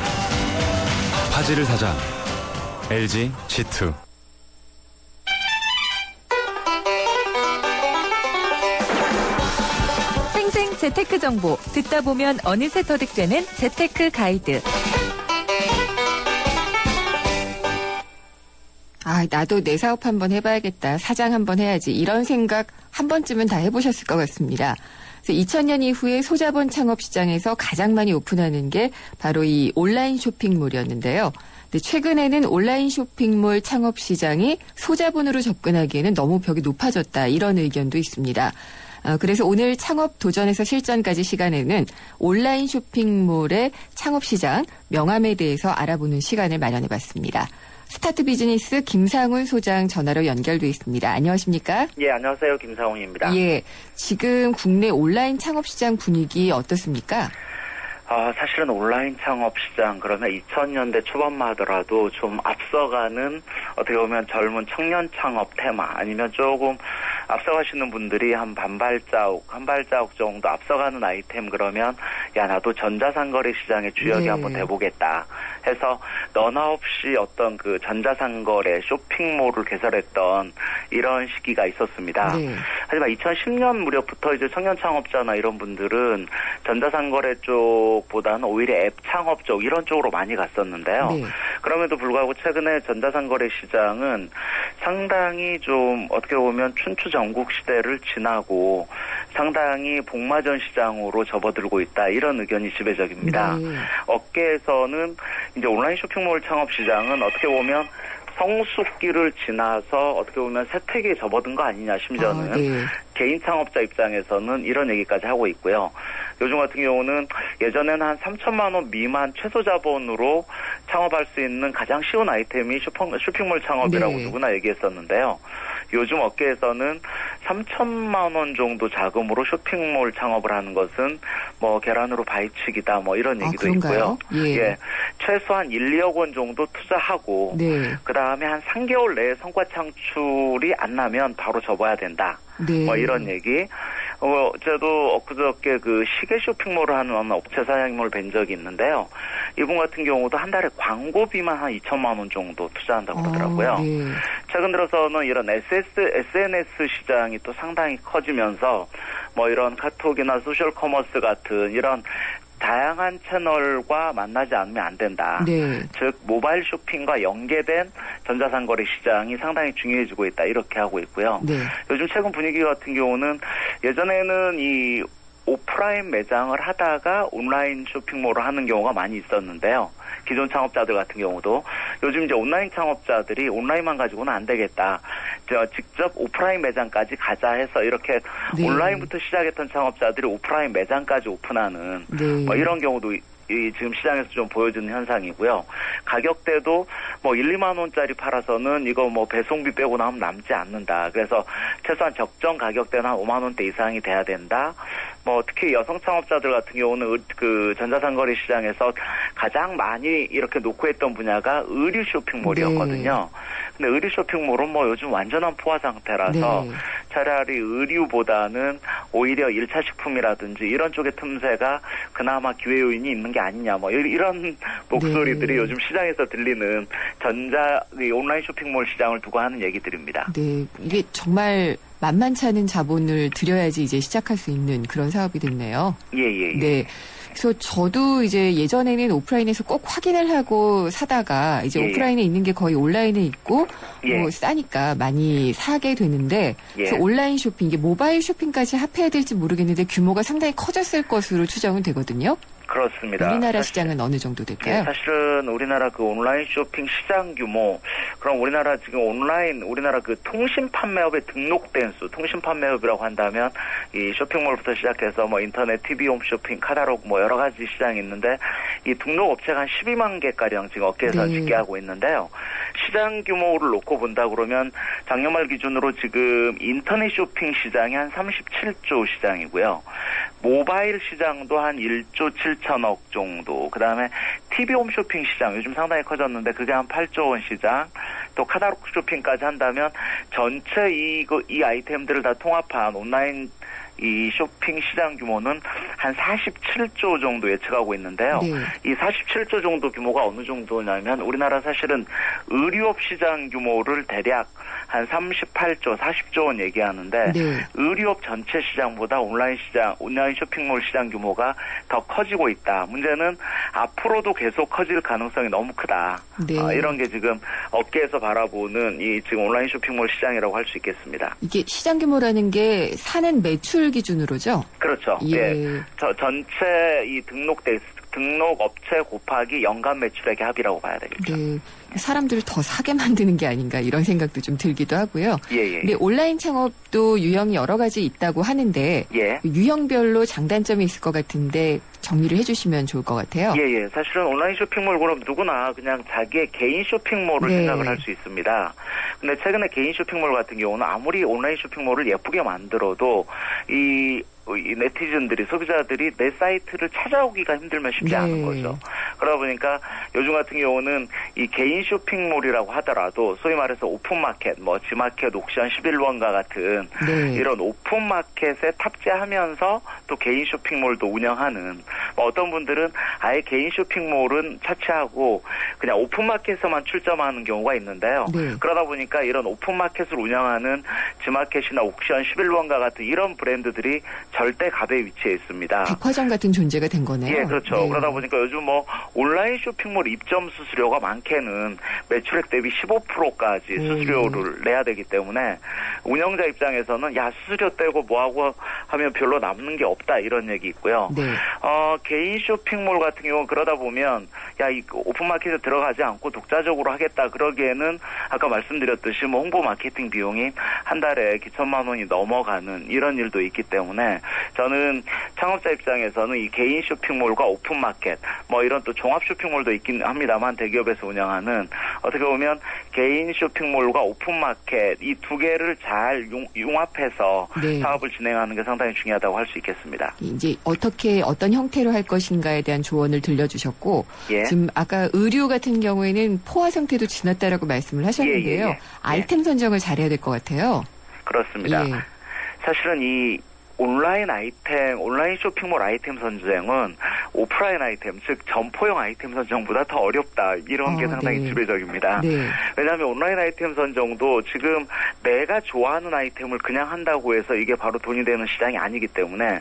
화질을 사자. LG G2. 생생 재테크 정보 듣다 보면 어느새 터득되는 재테크 가이드. 나도 내 사업 한번 해봐야겠다. 사장 한번 해야지. 이런 생각 한 번쯤은 다 해보셨을 것 같습니다. 그래서 2000년 이후에 소자본 창업 시장에서 가장 많이 오픈하는 게 바로 이 온라인 쇼핑몰이었는데요. 근데 최근에는 온라인 쇼핑몰 창업 시장이 소자본으로 접근하기에는 너무 벽이 높아졌다. 이런 의견도 있습니다. 그래서 오늘 창업 도전에서 실전까지 시간에는 온라인 쇼핑몰의 창업 시장 명암에 대해서 알아보는 시간을 마련해봤습니다. 스타트 비즈니스 김상훈 소장 전화로 연결돼 있습니다. 안녕하십니까? 예, 안녕하세요. 김상훈입니다. 예, 지금 국내 온라인 창업 시장 분위기 어떻습니까? 사실은 온라인 창업 시장 그러면 2000년대 초반만 하더라도 좀 앞서가는 어떻게 보면 젊은 청년 창업 테마 아니면 조금 앞서가시는 분들이 한 발자국 정도 앞서가는 아이템 그러면 야 나도 전자상거래 시장의 주역이 한번 돼보겠다 해서 너나 없이 어떤 그 전자상거래 쇼핑몰을 개설했던 이런 시기가 있었습니다. 네. 하지만 2010년 무렵부터 이제 청년 창업자나 이런 분들은 전자상거래 쪽보다는 오히려 앱 창업 쪽 이런 쪽으로 많이 갔었는데요. 네. 그럼에도 불구하고 최근에 전자상거래 시장은 상당히 좀 어떻게 보면 춘추전국 시대를 지나고 상당히 복마전 시장으로 접어들고 있다 이런 의견이 지배적입니다. 네. 업계에서는 이제 온라인 쇼핑몰 창업 시장은 어떻게 보면 성숙기를 지나서 어떻게 보면 세태기에 접어든 거 아니냐 심지어는 네. 개인 창업자 입장에서는 이런 얘기까지 하고 있고요. 요즘 같은 경우는 예전에는 한 3천만 원 미만 최소 자본으로 창업할 수 있는 가장 쉬운 아이템이 쇼핑몰 창업이라고 네. 누구나 얘기했었는데요. 요즘 업계에서는 3천만 원 정도 자금으로 쇼핑몰 창업을 하는 것은 뭐 계란으로 바위치기다 뭐 이런 얘기도 있고요. 예. 최소한 1, 2억 원 정도 투자하고 네. 그다음에 한 3개월 내에 성과 창출이 안 나면 바로 접어야 된다. 네. 뭐 이런 얘기. 저도 엊그저께 그 시계 쇼핑몰을 하는 업체 사장님을 뵌 적이 있는데요. 이분 같은 경우도 한 달에 광고비만 한 2천만 원 정도 투자한다고 그러더라고요. 네. 최근 들어서는 이런 SNS 시장이 또 상당히 커지면서 뭐 이런 카톡이나 소셜 커머스 같은 이런 다양한 채널과 만나지 않으면 안 된다. 네. 즉 모바일 쇼핑과 연계된 전자상거래 시장이 상당히 중요해지고 있다. 이렇게 하고 있고요. 네. 요즘 최근 분위기 같은 경우는 예전에는 이 오프라인 매장을 하다가 온라인 쇼핑몰을 하는 경우가 많이 있었는데요. 기존 창업자들 같은 경우도 요즘 이제 온라인 창업자들이 온라인만 가지고는 안 되겠다. 직접 오프라인 매장까지 가자 해서 이렇게 네. 온라인부터 시작했던 창업자들이 오프라인 매장까지 오픈하는 네. 뭐 이런 경우도 지금 시장에서 좀 보여주는 현상이고요. 가격대도 뭐 1, 2만 원짜리 팔아서는 이거 뭐 배송비 빼고 나면 남지 않는다. 그래서 최소한 적정 가격대는 한 5만 원대 이상이 돼야 된다. 뭐 특히 여성 창업자들 같은 경우는 그 전자상거래 시장에서 가장 많이 이렇게 놓고 했던 분야가 의류 쇼핑몰이었거든요. 네. 근데 의류 쇼핑몰은 뭐 요즘 완전한 포화 상태라서 네. 차라리 의류보다는 오히려 1차 식품이라든지 이런 쪽의 틈새가 그나마 기회 요인이 있는 게 아니냐 뭐 이런 목소리들이 네. 요즘 시장에서 들리는 온라인 쇼핑몰 시장을 두고 하는 얘기들입니다. 네. 이게 정말 만만치 않은 자본을 들여야지 이제 시작할 수 있는 그런 사업이 됐네요. 예. 네. 그래서 저도 이제 예전에는 오프라인에서 꼭 확인을 하고 사다가 이제 예. 오프라인에 있는 게 거의 온라인에 있고 예. 뭐 싸니까 많이 사게 되는데 예. 그래서 온라인 쇼핑, 이게 모바일 쇼핑까지 합해야 될지 모르겠는데 규모가 상당히 커졌을 것으로 추정은 되거든요. 그렇습니다. 우리나라 시장은 어느 정도 될까요? 예, 사실은 우리나라 그 온라인 쇼핑 시장 규모, 그럼 우리나라 지금 우리나라 그 통신 판매업에 등록된 수, 통신 판매업이라고 한다면 이 쇼핑몰부터 시작해서 뭐 인터넷, TV 홈쇼핑, 카탈로그 뭐 여러 가지 시장이 있는데 이 등록 업체가 한 12만 개가량 지금 업계에서 네. 집계하고 있는데요. 시장 규모를 놓고 본다 그러면 작년 말 기준으로 지금 인터넷 쇼핑 시장이 한 37조 시장이고요. 모바일 시장도 한 1조 7천억 정도. 그다음에 TV 홈쇼핑 시장 요즘 상당히 커졌는데 그게 한 8조 원 시장. 또 카탈로그 쇼핑까지 한다면 전체 이 아이템들을 다 통합한 온라인 이 쇼핑 시장 규모는 한 47조 정도 예측하고 있는데요. 네. 이 47조 정도 규모가 어느 정도냐면 우리나라 사실은 의류업 시장 규모를 대략 한 38조, 40조 원 얘기하는데 네. 의류업 전체 시장보다 온라인 쇼핑몰 시장 규모가 더 커지고 있다. 문제는 앞으로도 계속 커질 가능성이 너무 크다. 네. 이런 게 지금 업계에서 바라보는 이 지금 온라인 쇼핑몰 시장이라고 할 수 있겠습니다. 이게 시장 규모라는 게 사는 매출 기준으로죠? 그렇죠. 예. 전체 이 등록 업체 곱하기 연간 매출액의 합이라고 봐야 되겠죠. 네. 사람들을 더 사게 만드는 게 아닌가 이런 생각도 좀 들기도 하고요. 예. 근데 온라인 창업도 유형이 여러 가지 있다고 하는데 예. 유형별로 장단점이 있을 것 같은데 정리를 해주시면 좋을 것 같아요. 예. 사실은 온라인 쇼핑몰 그럼 누구나 그냥 자기의 개인 쇼핑몰을 네. 생각을 할 수 있습니다. 근데 최근에 개인 쇼핑몰 같은 경우는 아무리 온라인 쇼핑몰을 예쁘게 만들어도 이 네티즌들이, 소비자들이 내 사이트를 찾아오기가 힘들면 쉽지 네. 않은 거죠. 그러다 보니까 요즘 같은 경우는 이 개인 쇼핑몰이라고 하더라도 소위 말해서 오픈마켓, 뭐 지마켓, 옥션, 11원가 같은 네. 이런 오픈마켓에 탑재하면서 또 개인 쇼핑몰도 운영하는 뭐 어떤 분들은 아예 개인 쇼핑몰은 차치하고 그냥 오픈마켓에서만 출점하는 경우가 있는데요. 네. 그러다 보니까 이런 오픈마켓을 운영하는 지마켓이나 옥션, 11원가 같은 이런 브랜드들이 절대 갑에 위치해 있습니다. 백화점 같은 존재가 된 거네요. 예, 그렇죠. 네. 그러다 보니까 요즘 뭐 온라인 쇼핑몰 입점 수수료가 많게는 매출액 대비 15%까지 수수료를 내야 되기 때문에 운영자 입장에서는 야 수수료 떼고 뭐하고 하면 별로 남는 게 없다 이런 얘기 있고요. 네. 개인 쇼핑몰 같은 경우 그러다 보면 야 이 오픈마켓에 들어가지 않고 독자적으로 하겠다 그러기에는 아까 말씀드렸듯이 뭐 홍보 마케팅 비용이 한 달에 기천만 원이 넘어가는 이런 일도 있기 때문에 저는 창업자 입장에서는 이 개인 쇼핑몰과 오픈마켓 뭐 이런 또 종합 쇼핑몰도 있긴 합니다만 대기업에서 운영하는 어떻게 보면 개인 쇼핑몰과 오픈마켓 이 두 개를 잘 융합해서 네. 사업을 진행하는 게 상당히 중요하다고 할 수 있겠습니다. 이제 어떤 형태로 할 것인가에 대한 조언을 들려주셨고 예. 지금 아까 의류 같은 경우에는 포화 상태도 지났다라고 말씀을 하셨는데요. 예. 아이템 선정을 잘해야 될 것 같아요. 그렇습니다. 예. 사실은 이 온라인 쇼핑몰 아이템 선정은 오프라인 아이템, 즉 점포용 아이템 선정보다 더 어렵다. 이런 게 상당히 네. 지배적입니다. 네. 왜냐하면 온라인 아이템 선정도 지금 내가 좋아하는 아이템을 그냥 한다고 해서 이게 바로 돈이 되는 시장이 아니기 때문에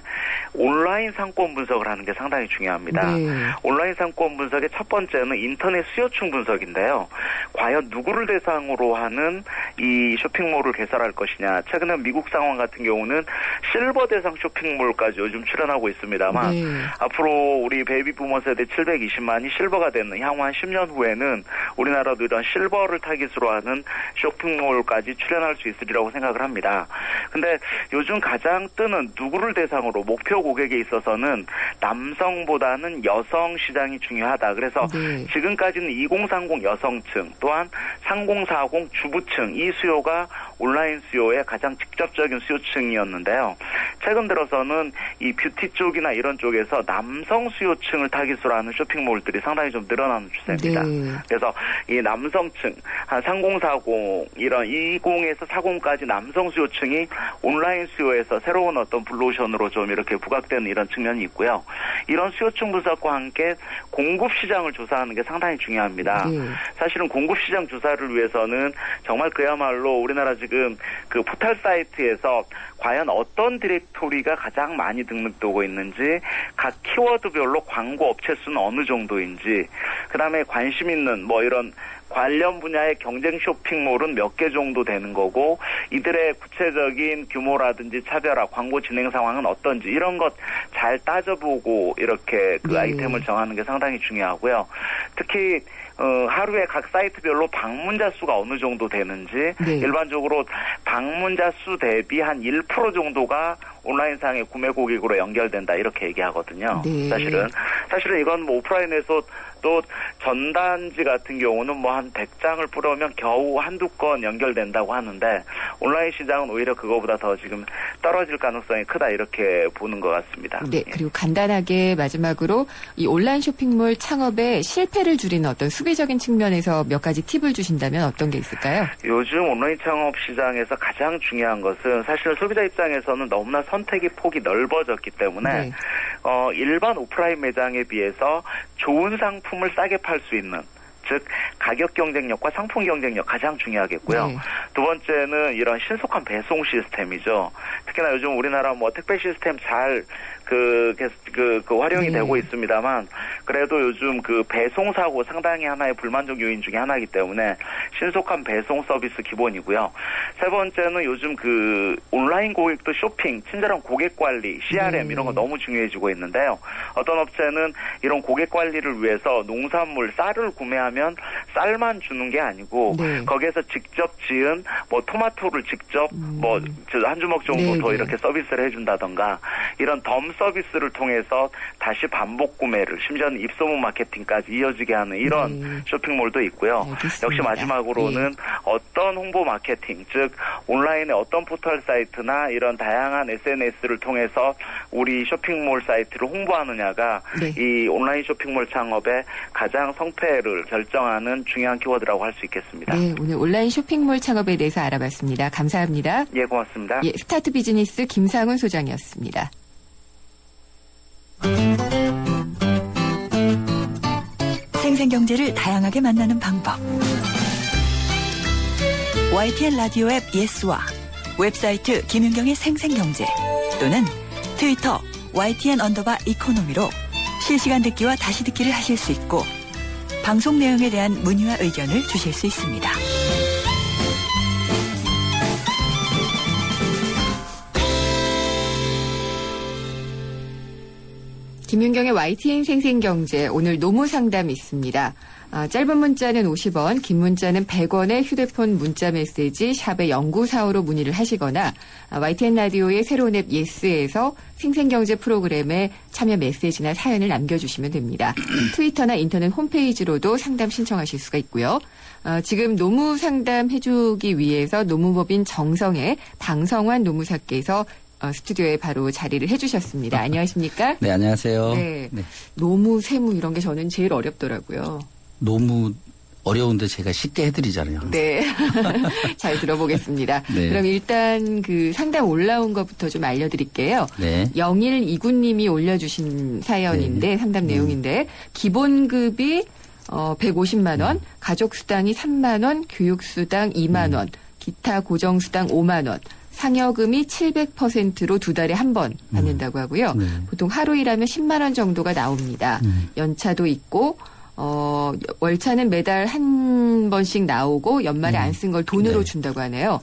온라인 상권 분석을 하는 게 상당히 중요합니다. 네. 온라인 상권 분석의 첫 번째는 인터넷 수요층 분석인데요. 과연 누구를 대상으로 하는 이 쇼핑몰을 개설할 것이냐. 최근에 미국 상황 같은 경우는 실버 대상 쇼핑몰까지 요즘 출연하고 있습니다만 네. 앞으로 우리 베이비 부머 세대 720만이 실버가 되는 향후 한 10년 후에는 우리나라도 이런 실버를 타깃으로 하는 쇼핑몰까지 출연할 수 있으리라고 생각을 합니다. 근데 요즘 가장 뜨는 누구를 대상으로 목표 고객에 있어서는 남성보다는 여성 시장이 중요하다. 그래서 네. 지금까지는 2030 여성층 또한 3040 주부층 이 수요가 온라인 수요의 가장 직접적인 수요층이었는데요. 최근 들어서는 이 뷰티 쪽이나 이런 쪽에서 남성 수요층을 타깃으로 하는 쇼핑몰들이 상당히 좀 늘어나는 추세입니다. 네. 그래서 이 남성층 한 3040 이런 20에서 40까지 남성 수요층이 온라인 수요에서 새로운 어떤 블루오션으로 좀 이렇게 부각되는 이런 측면이 있고요. 이런 수요층 분석과 함께 공급 시장을 조사하는 게 상당히 중요합니다. 네. 사실은 공급 시장 조사를 위해서는 정말 그야말로 우리나라 지금 그 포털 사이트에서 과연 어떤 디렉토리가 가장 많이 등록되고 있는지, 각 키워드별로 광고 업체 수는 어느 정도인지, 그다음에 관심 있는 뭐 이런 관련 분야의 경쟁 쇼핑몰은 몇 개 정도 되는 거고, 이들의 구체적인 규모라든지 차별화, 광고 진행 상황은 어떤지 이런 것 잘 따져보고 이렇게 그 네. 아이템을 정하는 게 상당히 중요하고요. 특히 하루에 각 사이트별로 방문자 수가 어느 정도 되는지, 네. 일반적으로 방문자 수 대비 한 1% 정도가 온라인상의 구매 고객으로 연결된다 이렇게 얘기하거든요. 네. 사실은 이건 뭐 오프라인에서 또 전단지 같은 경우는 뭐 한 100장을 뿌려면 겨우 한두 건 연결된다고 하는데 온라인 시장은 오히려 그거보다 더 지금 떨어질 가능성이 크다 이렇게 보는 것 같습니다. 네, 그리고 간단하게 마지막으로 이 온라인 쇼핑몰 창업에 실패를 줄이는 어떤 수비적인 측면에서 몇 가지 팁을 주신다면 어떤 게 있을까요? 요즘 온라인 창업 시장에서 가장 중요한 것은 사실 소비자 입장에서는 너무나 선택의 폭이 넓어졌기 때문에 네. 일반 오프라인 매장에 비해서 좋은 상품을 싸게 팔 수 있는, 즉 가격 경쟁력과 상품 경쟁력 가장 중요하겠고요. 네. 두 번째는 이런 신속한 배송 시스템이죠. 특히나 요즘 우리나라 뭐 택배 시스템 잘 활용이 네. 되고 있습니다만, 그래도 요즘 그 배송 사고 상당히 하나의 불만족 요인 중에 하나이기 때문에 신속한 배송 서비스 기본이고요. 세 번째는 요즘 그 온라인 고객도 쇼핑, 친절한 고객 관리, CRM 이런 거 너무 중요해지고 있는데요. 어떤 업체는 이런 고객 관리를 위해서 농산물, 쌀을 구매하면 쌀만 주는 게 아니고 네. 거기에서 직접 지은 뭐 토마토를 직접 뭐 한 주먹 정도 네, 더 네. 이렇게 서비스를 해준다던가, 이런 덤 서비스를 통해서 다시 반복 구매를, 심지어는 입소문 마케팅까지 이어지게 하는 이런 네. 쇼핑몰도 있고요. 알겠습니다. 역시 마지막으로는 어떤 홍보 마케팅, 즉 온라인의 어떤 포털 사이트나 이런 다양한 SNS를 통해서 우리 쇼핑몰 사이트를 홍보하느냐가 네. 이 온라인 쇼핑몰 창업의 가장 성패를 결정하는 중요한 키워드라고 할 수 있겠습니다. 네, 오늘 온라인 쇼핑몰 창업에 대해서 알아봤습니다. 감사합니다. 예, 고맙습니다. 예, 스타트 비즈니스 김상훈 소장이었습니다. 생생경제를 다양하게 만나는 방법. YTN 라디오 앱 예스와 웹사이트 김윤경의 생생경제 또는 트위터 YTN_이코노미로 실시간 듣기와 다시 듣기를 하실 수 있고, 방송 내용에 대한 문의와 의견을 주실 수 있습니다. 김윤경의 YTN 생생경제, 오늘 노무 상담이 있습니다. 짧은 문자는 50원, 긴 문자는 100원의 휴대폰 문자 메시지 샵의 0945로 문의를 하시거나 YTN 라디오의 새로운 앱 예스에서 생생경제 프로그램에 참여 메시지나 사연을 남겨주시면 됩니다. 트위터나 인터넷 홈페이지로도 상담 신청하실 수가 있고요. 지금 노무 상담 해주기 위해서 노무법인 정성의 방성환 노무사께서 스튜디오에 바로 자리를 해주셨습니다. 안녕하십니까? 네, 안녕하세요. 네. 노무, 세무 이런 게 저는 제일 어렵더라고요. 노무 어려운데 제가 쉽게 해드리잖아요. 네. 잘 들어보겠습니다. 네. 그럼 일단 그 상담 올라온 것부터 좀 알려드릴게요. 네. 0129님이 올려주신 사연인데 상담 내용인데 기본급이 150만 원, 가족수당이 3만 원, 교육수당 2만 원, 기타 고정수당 5만 원, 상여금이 700%로 두 달에 한 번 받는다고 하고요. 보통 하루 일하면 10만 원 정도가 나옵니다. 연차도 있고 월차는 매달 한 번씩 나오고 연말에 안 쓴 걸 돈으로 준다고 하네요.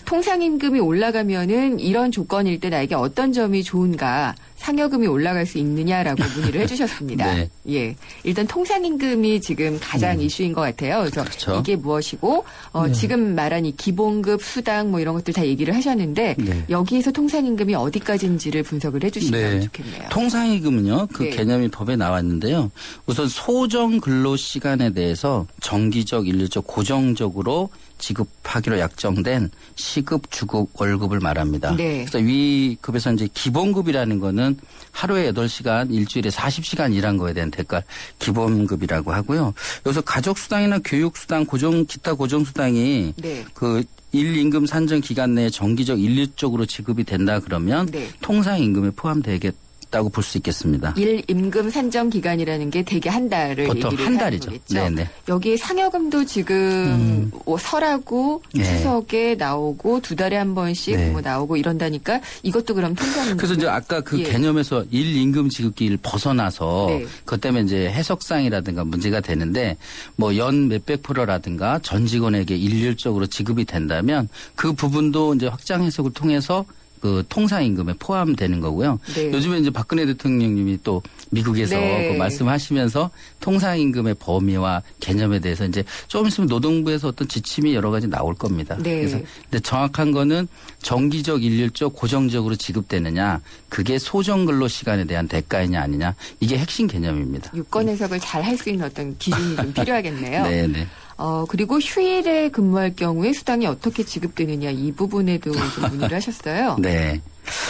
통상임금이 올라가면은 이런 조건일 때 나에게 어떤 점이 좋은가, 상여금이 올라갈 수 있느냐라고 문의를 해주셨습니다. 네. 예, 일단 통상임금이 지금 가장 이슈인 것 같아요. 그래서 그렇죠. 이게 무엇이고 지금 말한 이 기본급, 수당 뭐 이런 것들 다 얘기를 하셨는데 여기에서 통상임금이 어디까지인지를 분석을 해주시면 좋겠네요. 통상임금은요, 그 네. 개념이 법에 나왔는데요. 우선 소정 근로 시간에 대해서 정기적, 일률적, 고정적으로 지급하기로 약정된 시급, 주급, 월급을 말합니다. 네. 그래서 위 급에서 이제 기본급이라는 거는 하루에 8시간, 일주일에 40시간 일한 거에 대한 대가 기본급이라고 하고요. 여기서 가족수당이나 교육수당, 기타 고정수당이 그 일임금 산정 기간 내에 정기적, 일률적으로 지급이 된다 그러면 통상임금에 포함되겠다고 볼 수 있겠습니다. 일임금 산정 기간이라는 게 대개 한 달을 보통 얘기를 한 하는 달이죠. 거겠죠. 네네. 여기 상여금도 지금 설하고 추석에 나오고 두 달에 한 번씩 뭐 나오고 이런다니까 이것도 그럼 통상임금. 그래서 이제 아까 그 개념에서 일임금 지급기를 벗어나서 그것 때문에 이제 해석상이라든가 문제가 되는데 뭐 연 몇백 %라든가 전 직원에게 일률적으로 지급이 된다면 그 부분도 이제 확장 해석을 통해서 그 통상임금에 포함되는 거고요. 요즘에 이제 박근혜 대통령님이 또 미국에서 그 말씀하시면서 통상임금의 범위와 개념에 대해서 이제 조금 있으면 노동부에서 어떤 지침이 여러 가지 나올 겁니다. 그래서 근데 정확한 거는 정기적, 일률적, 고정적으로 지급되느냐, 그게 소정 근로 시간에 대한 대가이냐 아니냐, 이게 핵심 개념입니다. 유권 해석을 잘 할 수 있는 어떤 기준이 좀 필요하겠네요. 네네. 그리고 휴일에 근무할 경우에 수당이 어떻게 지급되느냐 이 부분에도 좀 문의를 하셨어요. 네.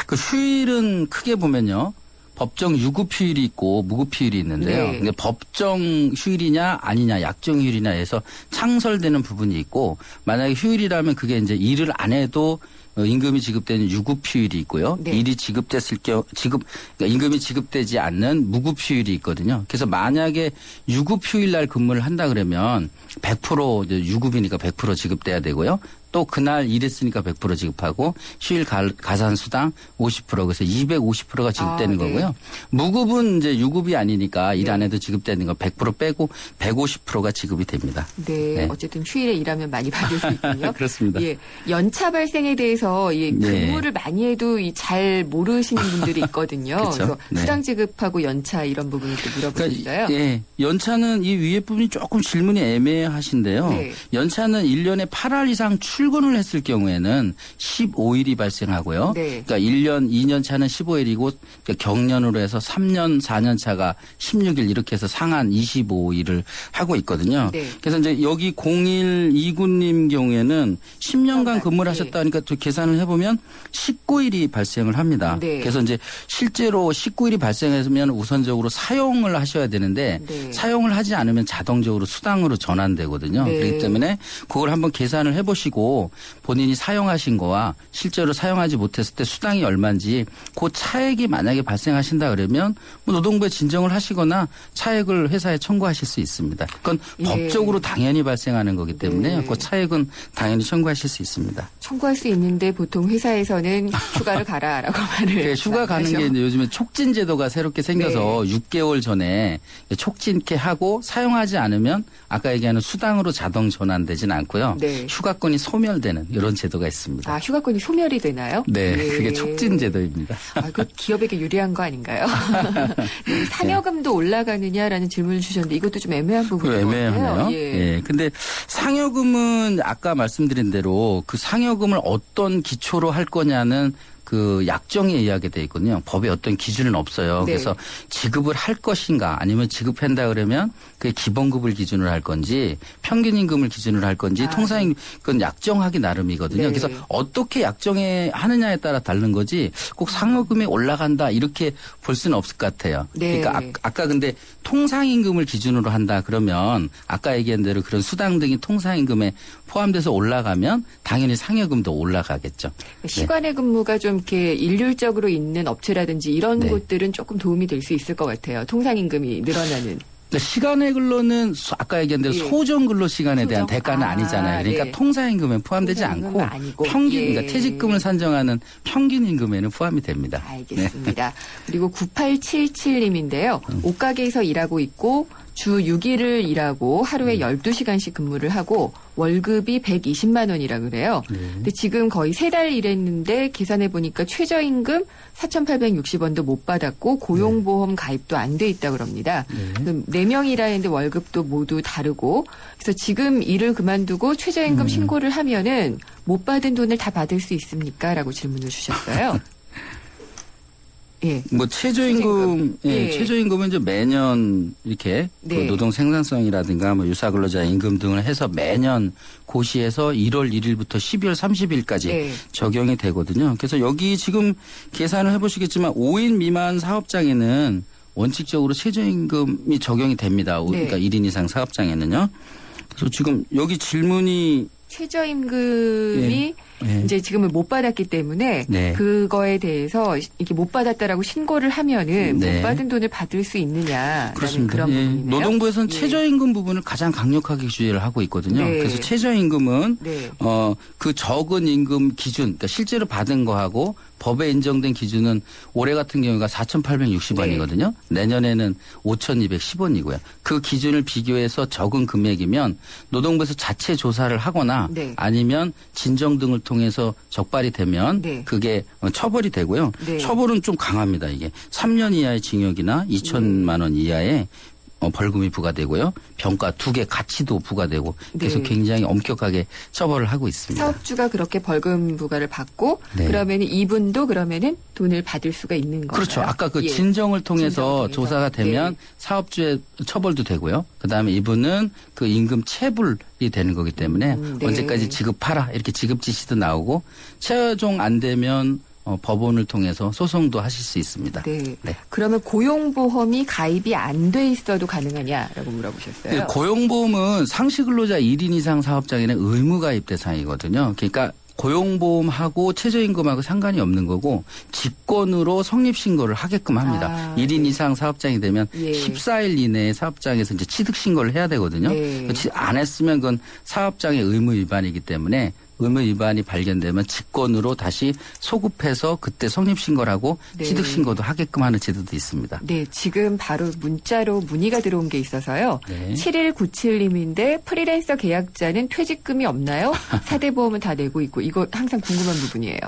그 휴일은 크게 보면요. 법정 유급 휴일이 있고 무급 휴일이 있는데요. 근데 법정 휴일이냐 아니냐, 약정 휴일이냐 해서 창설되는 부분이 있고, 만약에 휴일이라면 그게 이제 일을 안 해도 임금이 지급되는 유급 휴일이 있고요. 일이 지급됐을 경우 그러니까 임금이 지급되지 않는 무급 휴일이 있거든요. 그래서 만약에 유급 휴일 날 근무를 한다 그러면 100% 이제 유급이니까 100% 지급돼야 되고요. 또 그날 일했으니까 100% 지급하고 휴일 가산 수당 50% 그래서 250%가 지급되는 거고요. 무급은 이제 유급이 아니니까 일 안 해도 지급되는 거 100% 빼고 150%가 지급이 됩니다. 네. 어쨌든 휴일에 일하면 많이 받을 수 있군요. 그렇습니다. 예. 연차 발생에 대해서 근무를 많이 해도 잘 모르시는 분들이 있거든요. 그래서 수당 지급하고 연차 이런 부분을 또 물어보셨어요. 그러니까, 연차는 이 위에 부분이 조금 질문이 애매하신데요. 연차는 1년에 8할 이상 출근을 했을 경우에는 15일이 발생하고요. 그러니까 1년, 2년 차는 15일이고 경년으로 해서 3년, 4년 차가 16일 이렇게 해서 상한 25일을 하고 있거든요. 그래서 이제 여기 0129님 경우에는 10년간 근무를 하셨다니까 또 계산을 해보면 19일이 발생을 합니다. 그래서 이제 실제로 19일이 발생했으면 우선적으로 사용을 하셔야 되는데 사용을 하지 않으면 자동적으로 수당으로 전환되거든요. 그렇기 때문에 그걸 한번 계산을 해보시고 본인이 사용하신 거와 실제로 사용하지 못했을 때 수당이 얼마인지 그 차액이 만약에 발생하신다 그러면 뭐 노동부에 진정을 하시거나 차액을 회사에 청구하실 수 있습니다. 그건 법적으로 당연히 발생하는 거기 때문에 그 차액은 당연히 청구하실 수 있습니다. 청구할 수 있는데 보통 회사에서는 휴가를 가라라고 말을 휴가 가는 게 이제 요즘에 촉진 제도가 새롭게 생겨서 6개월 전에 촉진케 하고 사용하지 않으면 아까 얘기하는 수당으로 자동 전환되진 않고요. 휴가권이 소멸되는 이런 제도가 있습니다. 아, 휴가권이 소멸이 되나요? 네, 그게 촉진 제도입니다. 그 기업에게 유리한 거 아닌가요? 상여금도 올라가느냐라는 질문을 주셨는데 이것도 좀 애매한 부분인 것 같아요. 애매하네요. 예. 근데 상여금은 아까 말씀드린 대로 그 상여금을 어떤 기초로 할 거냐는 그 약정에 의하게 돼 있거든요. 법에 어떤 기준은 없어요. 네. 그래서 지급을 할 것인가 아니면 지급한다 그러면 그게 기본급을 기준으로 할 건지 평균 임금을 기준으로 할 건지 통상임 그건 약정하기 나름이거든요. 네. 그래서 어떻게 약정에 하느냐에 따라 다른 거지 꼭 상여금이 올라간다 이렇게 볼 수는 없을 것 같아요. 네. 그러니까 아까 근데 통상임금을 기준으로 한다 그러면 아까 얘기한 대로 그런 수당 등이 통상임금에 포함돼서 올라가면 당연히 상여금도 올라가겠죠. 시간의 근무가 좀 이렇게 일률적으로 있는 업체라든지 이런 네. 곳들은 조금 도움이 될 수 있을 것 같아요. 통상임금이 늘어나는. 그러니까 시간의 근로는 아까 얘기한 대로 소정 근로 시간에 대한 소정. 대가는 아니잖아요. 그러니까 네. 통상임금에 포함되지 통상임금은 않고 아니고. 평균 예. 그러니까 퇴직금을 산정하는 평균 임금에는 포함이 됩니다. 알겠습니다. 그리고 9877님인데요. 옷가게에서 일하고 있고 주 6일을 일하고 하루에 12시간씩 근무를 하고 월급이 120만 원이라 그래요. 근데 지금 거의 3달 일했는데 계산해 보니까 최저임금 4,860원도 못 받았고 고용보험 가입도 안 돼 있다 그럽니다. 4명 일하는데 월급도 모두 다르고 그래서 지금 일을 그만두고 최저임금 신고를 하면은 못 받은 돈을 다 받을 수 있습니까? 라고 질문을 주셨어요. 예. 뭐 최저임금, 예. 최저임금은 이제 매년 이렇게 그 네. 노동 생산성이라든가 뭐 유사근로자 임금 등을 해서 매년 고시해서 1월 1일부터 12월 30일까지 네. 적용이 되거든요. 그래서 여기 지금 계산을 해보시겠지만 5인 미만 사업장에는 원칙적으로 최저임금이 적용이 됩니다. 네. 그러니까 1인 이상 사업장에는요. 그래서 지금 여기 질문이 최저임금이 이제 지금은 못 받았기 때문에 네. 그거에 대해서 이렇게 못 받았다라고 신고를 하면은 네. 못 받은 돈을 받을 수 있느냐라는 그렇습니다. 그런 예. 부분이네요. 노동부에서는 예. 최저임금 부분을 가장 강력하게 규제를 하고 있거든요. 네. 그래서 최저임금은 네. 그 적은 임금 기준, 그러니까 실제로 받은 거하고 법에 인정된 기준은 올해 같은 경우가 4,860원이거든요. 내년에는 5,210원이고요. 그 기준을 비교해서 적은 금액이면 노동부에서 자체 조사를 하거나 네. 아니면 진정 등을 통해서 적발이 되면 네. 그게 처벌이 되고요. 네. 처벌은 좀 강합니다. 이게 3년 이하의 징역이나 2천만 원 이하의 벌금이 부과되고요. 병가 2개 가치도 부과되고 그래서 네. 굉장히 엄격하게 처벌을 하고 있습니다. 사업주가 그렇게 벌금 부과를 받고 네. 그러면 이분도 그러면은 돈을 받을 수가 있는 건가요? 그렇죠. 아까 그 예. 진정을 통해서 조사가 되면 네. 사업주의 처벌도 되고요. 그다음에 이분은 그 임금 체불이 되는 거기 때문에 네. 언제까지 지급하라 이렇게 지급 지시도 나오고 최종 안 되면 법원을 통해서 소송도 하실 수 있습니다. 네. 네. 그러면 고용보험이 가입이 안 돼 있어도 가능하냐라고 물어보셨어요. 고용보험은 상시근로자 1인 이상 사업장에는 의무가입 대상이거든요. 그러니까 고용보험하고 최저임금하고 상관이 없는 거고 직권으로 성립신고를 하게끔 합니다. 1인 이상 사업장이 되면 14일 이내에 사업장에서 이제 취득신고를 해야 되거든요. 네. 안 했으면 그건 사업장의 의무 위반이기 때문에 의무 위반이 발견되면 직권으로 다시 소급해서 그때 성립신고를 하고 네. 취득신고도 하게끔 하는 제도도 있습니다. 네, 지금 바로 문자로 문의가 들어온 게 있어서요. 네. 7197님인데 프리랜서 계약자는 퇴직금이 없나요? 4대 보험은 다 내고 있고 이거 항상 궁금한 부분이에요.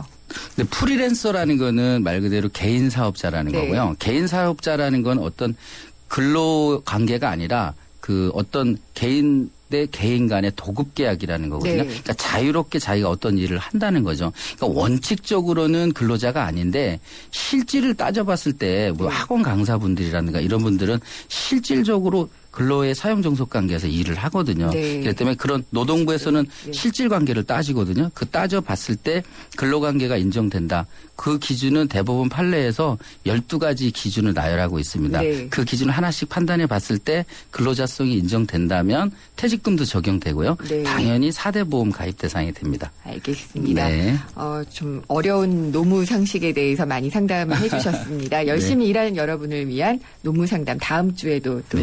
근데 프리랜서라는 거는 말 그대로 개인 사업자라는 네. 거고요. 개인 사업자라는 건 어떤 근로 관계가 아니라 그 어떤 개인 대 개인 간의 도급 계약이라는 거거든요. 네. 그러니까 자유롭게 자기가 어떤 일을 한다는 거죠. 그러니까 원칙적으로는 근로자가 아닌데 실질을 따져봤을 때 뭐 학원 강사분들이라든가 이런 분들은 실질적으로 근로의 사용 종속 관계에서 일을 하거든요. 네. 그렇기 때문에 그런 노동부에서는 실질 관계를 따지거든요. 그 따져봤을 때 근로관계가 인정된다. 그 기준은 대법원 판례에서 12가지 기준을 나열하고 있습니다. 네. 그 기준을 하나씩 판단해 봤을 때 근로자성이 인정된다면 퇴직금도 적용되고요. 네. 당연히 4대 보험 가입 대상이 됩니다. 알겠습니다. 네. 좀 어려운 노무 상식에 대해서 많이 상담을 해주셨습니다. 열심히 일하는 여러분을 위한 노무 상담 다음 주에도 또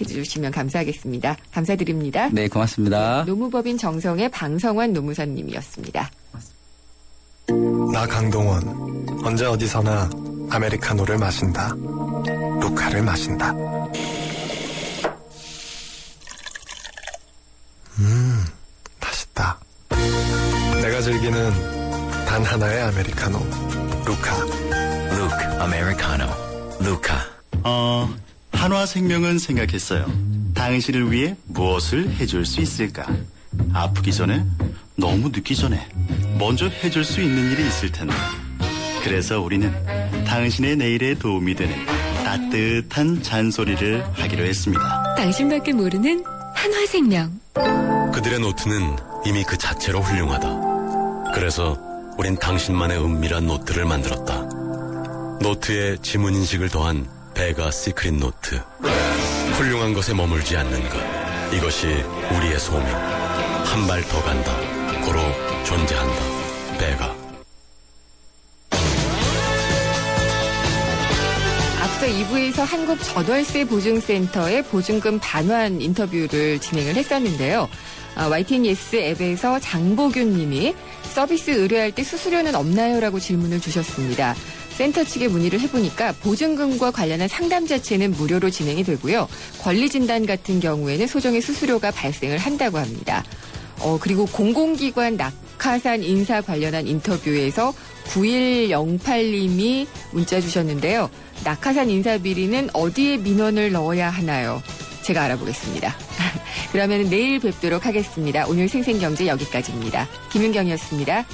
해주시면 감사하겠습니다. 감사드립니다. 네, 고맙습니다. 노무법인 정성의 방성환 노무사님이었습니다. 나 강동원 언제 어디서나 아메리카노를 마신다. 루카를 마신다. 맛있다. 내가 즐기는 단 하나의 아메리카노. 루카. 루크 아메리카노. 루카. 한화생명은 생각했어요. 당신을 위해 무엇을 해줄 수 있을까? 아프기 전에, 너무 늦기 전에 먼저 해줄 수 있는 일이 있을 텐데. 그래서 우리는 당신의 내일에 도움이 되는 따뜻한 잔소리를 하기로 했습니다. 당신밖에 모르는 한화생명. 그들의 노트는 이미 그 자체로 훌륭하다. 그래서 우린 당신만의 은밀한 노트를 만들었다. 노트에 지문인식을 더한 베가 시크릿 노트. 훌륭한 것에 머물지 않는 것. 이것이 우리의 소명. 한 발 더 간다. 고로 존재한다. 베가. 앞서 2부에서 한국전월세보증센터의 보증금 반환 인터뷰를 진행을 했었는데요. YTN 예스 앱에서 장보균 님이 서비스 의뢰할 때 수수료는 없나요? 라고 질문을 주셨습니다. 센터 측에 문의를 해보니까 보증금과 관련한 상담 자체는 무료로 진행이 되고요. 권리진단 같은 경우에는 소정의 수수료가 발생을 한다고 합니다. 그리고 공공기관 낙하산 인사 관련한 인터뷰에서 9108님이 문자 주셨는데요. 낙하산 인사 비리는 어디에 민원을 넣어야 하나요? 제가 알아보겠습니다. 그러면 내일 뵙도록 하겠습니다. 오늘 생생경제 여기까지입니다. 김윤경이었습니다.